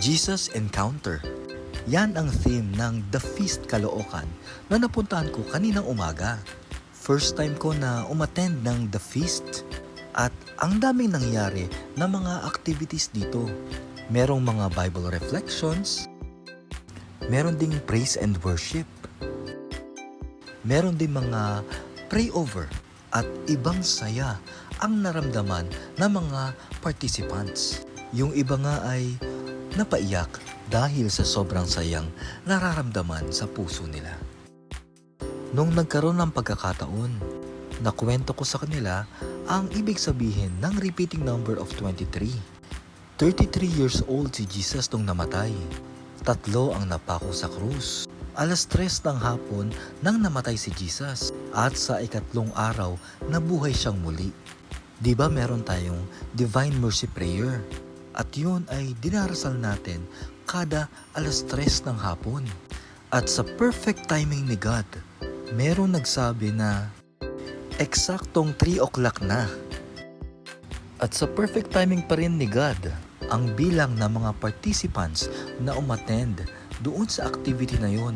Jesus Encounter. Yan ang theme ng The Feast Caloocan na napuntahan ko kaninang umaga. First time ko na umattend ng The Feast at ang daming nangyari na mga activities dito. Merong mga Bible reflections, meron ding praise and worship, meron ding mga pray over at ibang saya ang naramdaman ng mga participants. Yung iba nga ay napaiyak dahil sa sobrang sayang nararamdaman sa puso nila. Nung nagkaroon ng pagkakataon, nakwento ko sa kanila ang ibig sabihin ng repeating number of 23. 33 years old si Jesus nung namatay. 3 ang napako sa krus. 3:00 ng hapon nang namatay si Jesus at sa ikatlong araw nabuhay siyang muli. Di ba meron tayong Divine Mercy Prayer? At yun ay dinarasal natin kada 3:00 ng hapon. At sa perfect timing ni God, meron nagsabi na eksaktong 3 o'clock na. At sa perfect timing pa rin ni God, ang bilang ng mga participants na umattend doon sa activity na yon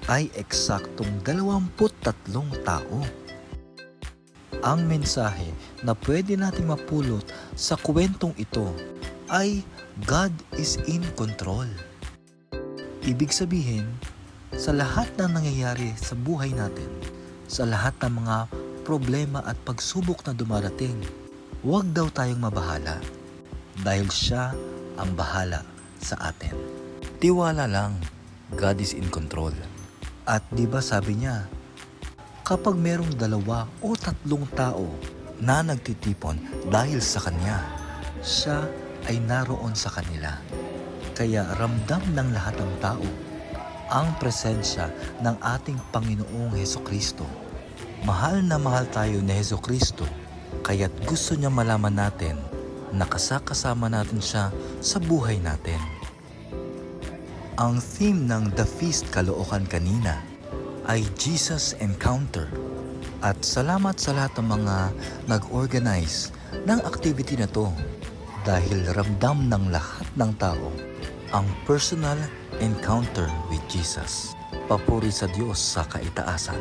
ay eksaktong 23 tao. Ang mensahe na pwede nating mapulot sa kwentong ito ay God is in control. Ibig sabihin, sa lahat ng nangyayari sa buhay natin, sa lahat ng mga problema at pagsubok na dumarating, huwag daw tayong mabahala dahil siya ang bahala sa atin. Tiwala lang, God is in control. At di ba sabi niya, kapag merong 2 o 3 tao na nagtitipon dahil sa Kanya, siya ay naroon sa kanila. Kaya ramdam ng lahat ng tao ang presensya ng ating Panginoong Hesukristo. Mahal na mahal tayo ni Hesukristo, kaya't gusto niya malaman natin na kasama natin siya sa buhay natin. Ang theme ng The Feast Caloocan kanina ay Jesus Encounter. At salamat sa lahat ng mga nag-organize ng activity na to dahil ramdam ng lahat ng tao ang personal encounter with Jesus. Papuri sa Diyos sa kaitaasan.